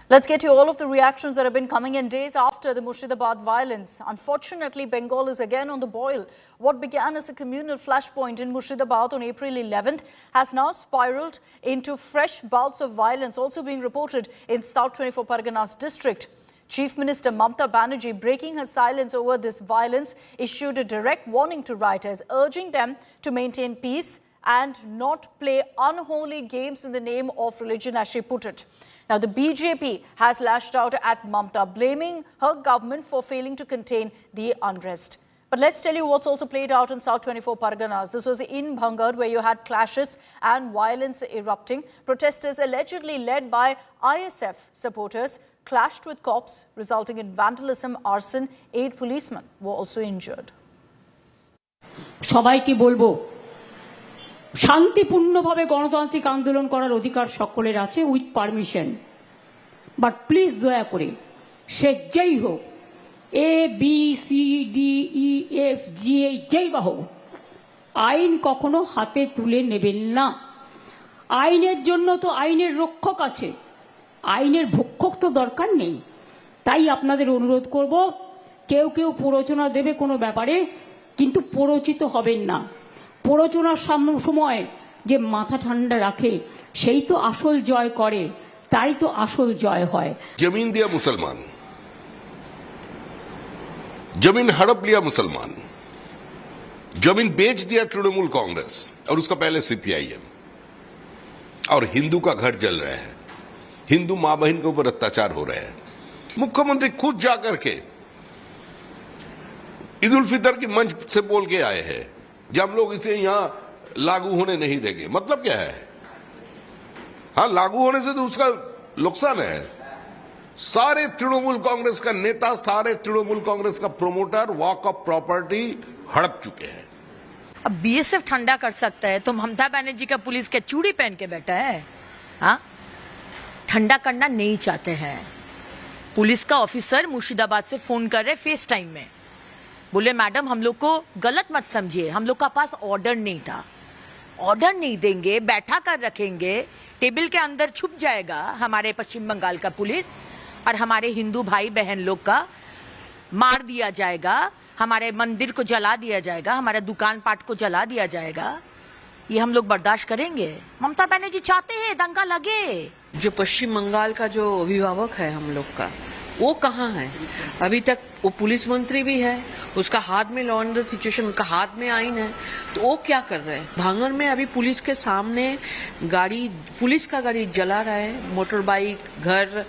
Let's get you all of the reactions that have been coming in days after the Murshidabad violence. Unfortunately, Bengal is again on the boil. What began as a communal flashpoint in Murshidabad on April 11th has now spiraled into fresh bouts of violence, also being reported in South 24 Parganas district. Chief Minister Mamata Banerjee, breaking her silence over this violence, issued a direct warning to rioters, urging them to maintain peace and not play unholy games in the name of religion, as she put it. Now, the BJP has lashed out at Mamata, blaming her government for failing to contain the unrest. But let's tell you what's also played out in South 24 Parganas. This was in Bhangar, where you had clashes and violence erupting. Protesters allegedly led by ISF supporters clashed with cops, resulting in vandalism, arson. 8 policemen were also injured. সবাইকে বলবো শান্তিপূর্ণভাবে গণতান্ত্রিক আন্দোলন করার অধিকার সকলের আছে with permission, but please দয়া করে সে যেই হোক, A B C D E F G এই যেই বা হোক, আইন কখনো হাতে তুলে নেবেন না। আইনের জন্য তো আইনের রক্ষক আছে, আইনের ভক্ষক তো দরকার নেই। তাই আপনাদের অনুরোধ করব, কেউ কেউ প্ররোচনা দেবে কোনো ব্যাপারে, কিন্তু প্ররোচিত হবেন না। প্ররোচনার সময় যে মাথা ঠান্ডা রাখে সেই তো আসল জয় করে, তাই তো আসল জয় হয়। जमीन दिया मुसलमान, जमीन हड़प लिया मुसलमान, जमीन बेच दिया तृणमूल कांग्रेस और उसका पहले सीपीआईएम, और हिंदू का घर जल रहा है, हिंदू मां बहन के ऊपर अत्याचार हो रहे हैं। मुख्यमंत्री खुद जाकर के ईद उल फितर की मंच से बोल के आए हैं कि हम लोग इसे यहां लागू होने नहीं देंगे। मतलब क्या है? हाँ, लागू होने से तो उसका नुकसान है। सारे तृणमूल कांग्रेस का नेता, सारे तृणमूल कांग्रेस का प्रोमोटर वॉक ऑफ प्रॉपर्टी हड़प चुके हैं। अब बीएसएफ ठंडा कर सकता है तो ममता बनर्जी का पुलिस क्या चूड़ी पहन के बैठा है? हाँ, ठंडा करना नहीं चाहते हैं। पुलिस का ऑफिसर मुर्शिदाबाद से फोन कर रहे फेस टाइम में, बोले मैडम हम लोग को गलत मत समझिए, हम लोग का पास ऑर्डर नहीं था, ऑर्डर नहीं देंगे, बैठा कर रखेंगे, टेबल के अंदर छुप जाएगा हमारे पश्चिम बंगाल का पुलिस और हमारे हिंदू भाई बहन लोग का मार दिया जाएगा, हमारे मंदिर को जला दिया जाएगा, हमारे दुकान पाट को जला दिया जाएगा। ये हम लोग बर्दाश्त करेंगे? ममता बनर्जी चाहते हैं दंगा लगे। जो पश्चिम बंगाल का जो अभिभावक है हम लोग का, वो कहाँ है? अभी तक वो पुलिस मंत्री भी है, उसका हाथ में लॉ एंड सिचुएशन, उनका हाथ में आईन है, तो वो क्या कर रहे हैं? भांगर में अभी पुलिस के सामने गाड़ी, पुलिस का गाड़ी जला रहा है, मोटर बाइक, घर,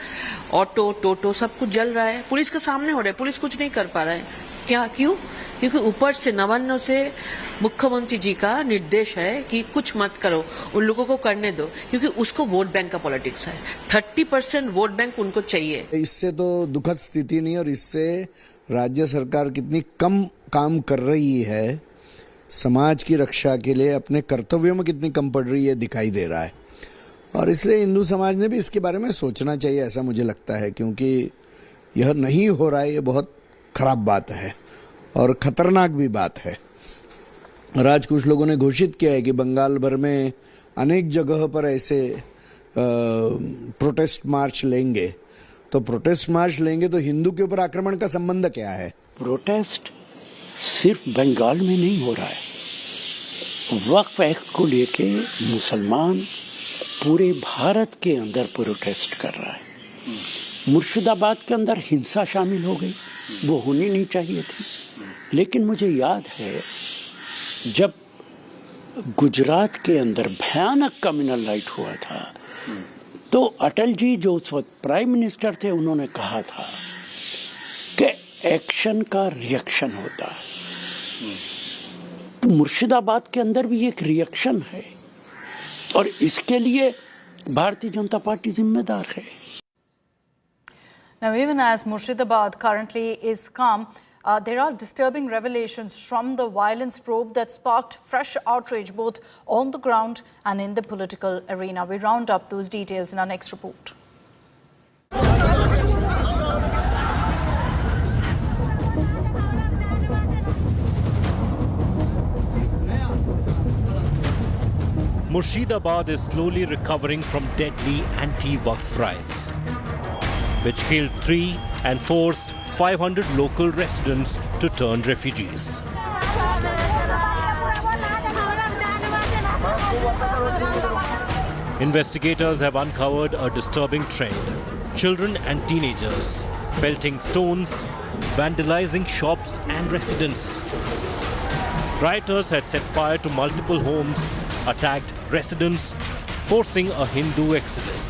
ऑटो, टोटो सब कुछ जल रहा है, पुलिस के सामने हो रहा है, पुलिस कुछ नहीं कर पा रहा है। क्या? क्यों? क्योंकि ऊपर से नवान्न से मुख्यमंत्री जी का निर्देश है कि कुछ मत करो, उन लोगों को करने दो, क्योंकि उसको वोट बैंक का पॉलिटिक्स है। 30% वोट बैंक उनको चाहिए। इससे तो दुखद स्थिति नहीं, और इससे राज्य सरकार कितनी कम काम कर रही है, समाज की रक्षा के लिए अपने कर्तव्यों में कितनी कम पड़ रही है दिखाई दे रहा है। और इसलिए हिंदू समाज ने भी इसके बारे में सोचना चाहिए, ऐसा मुझे लगता है, क्योंकि यह नहीं हो रहा है, ये बहुत खराब बात है और खतरनाक भी बात है। और आज कुछ लोगों ने घोषित किया है कि बंगाल भर में अनेक जगह पर ऐसे प्रोटेस्ट मार्च लेंगे। तो प्रोटेस्ट मार्च लेंगे तो हिंदू के ऊपर आक्रमण का संबंध क्या है? प्रोटेस्ट सिर्फ बंगाल में नहीं हो रहा है, वक्फ एक्ट को लेके मुसलमान पूरे भारत के अंदर प्रोटेस्ट कर रहा है। मुर्शिदाबाद के अंदर हिंसा शामिल हो गई, वो होनी नहीं चाहिए थी। लेकिन मुझे याद है जब गुजरात के अंदर भयानक कम्युनल राइट हुआ था, तो अटल जी जो उस वक्त प्राइम मिनिस्टर थे, उन्होंने कहा था कि एक्शन का रिएक्शन होता है। तो मुर्शिदाबाद के अंदर भी एक रिएक्शन है और इसके लिए भारतीय जनता पार्टी जिम्मेदार है। Now, even as Murshidabad currently is calm, there are disturbing revelations from the violence probe that sparked fresh outrage both on the ground and in the political arena. We round up those details in our next report. Murshidabad is slowly recovering from deadly anti-Waqf riots. which killed 3 and forced 500 local residents to turn refugees. Investigators have uncovered a disturbing trend. Children and teenagers pelting stones, vandalizing shops and residences. Rioters had set fire to multiple homes, attacked residents, forcing a Hindu exodus.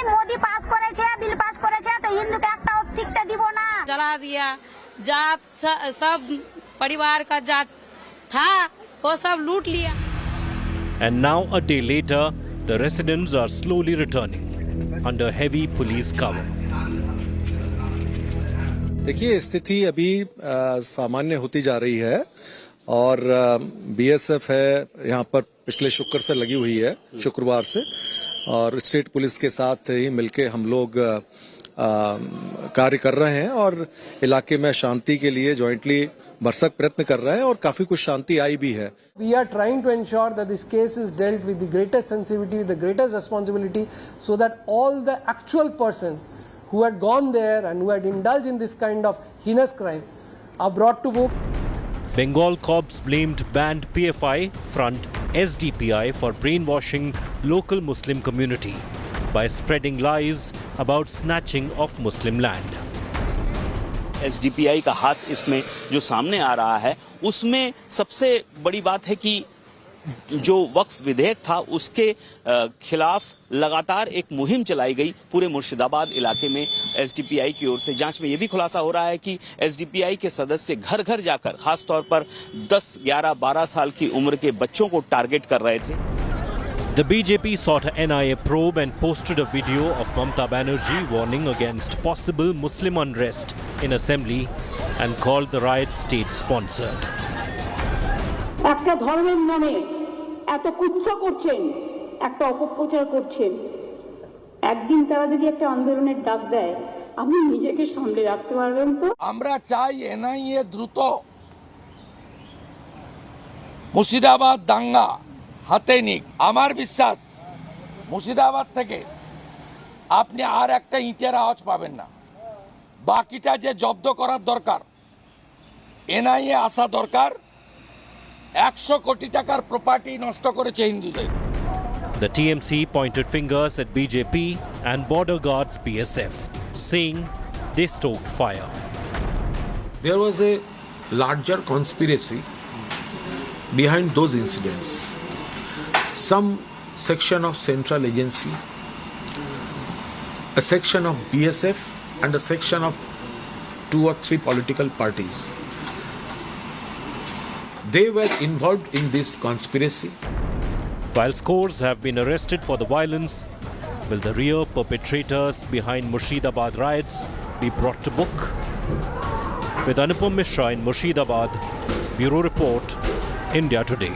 Modi pass करेছে bill pass करेছে तो हिंदू के একটা টিকতে দিব না जला दिया जात सब परिवार का जात था वो सब लूट लिया. And now a day later, the residents are slowly returning under heavy police cover. देखिए स्थिति अभी सामान्य होती जा रही है और बीएसएफ है यहाँ पर पिछले शुक्र से लगी हुई है, शुक्रवार से, और स्टेट पुलिस के साथ ही मिलके हम लोग कार्य कर रहे हैं और इलाके में शांति के लिए जॉइंटली भरसक प्रयत्न कर रहे हैं और काफी कुछ शांति आई भी है. We are trying to ensure that this case is dealt with the greatest sensitivity, the greatest responsibility, so that all the actual persons who had gone there and who had indulged in this kind of heinous crime are brought to book. Bengal cops blamed banned PFI front SDPI for brainwashing local Muslim community by spreading lies about snatching of Muslim land. SDPI का हाथ इसमें जो सामने आ रहा है, उसमें सबसे बड़ी बात है कि जो वक्फ विधेयक था उसके खिलाफ लगातार एक मुहिम चलाई गई पूरे मुर्शिदाबाद इलाके में एसडीपीआई की ओर से. जांच में यह भी खुलासा हो रहा है कि एसडीपीआई के सदस्य घर घर जाकर खास तौर पर 10, 11, 12 साल की उम्र के बच्चों को टारगेट कर रहे थे. The BJP sought a NIA probe and posted a video of Mamata Banerjee warning against possible Muslim unrest in assembly and called the riot state-sponsored. একটা ধর্মের নামে এত কুৎস করছেন, একটা অপপ্রচার করছেন, একদিন তারা যদি একটা আন্দোলনের ডাক দেয় আপনি নিজেকে সামলে রাখতে পারবেন তো? আমরা চাই এনআইএ দ্রুত মুর্শিদাবাদ দাঙ্গা হাতে নিক. আমার বিশ্বাস মুর্শিদাবাদ থেকে আপনি আর একটা ইটের আওয়াজ পাবেন না. বাকিটা যে জব্দ করার দরকার, এনআইএ আসা দরকার. 100 কোটি টাকার প্রপার্টি নষ্ট করেছে হিন্দুদের. The TMC pointed fingers at BJP and border guards BSF, saying they stoked fire. There was a larger conspiracy behind those incidents. Some section of central agency, a section of BSF and a section of 2 or 3 political parties. They were involved in this conspiracy. While scores have been arrested for the violence, will the real perpetrators behind Murshidabad riots be brought to book? With Anupam Mishra in Murshidabad, Bureau Report, India Today.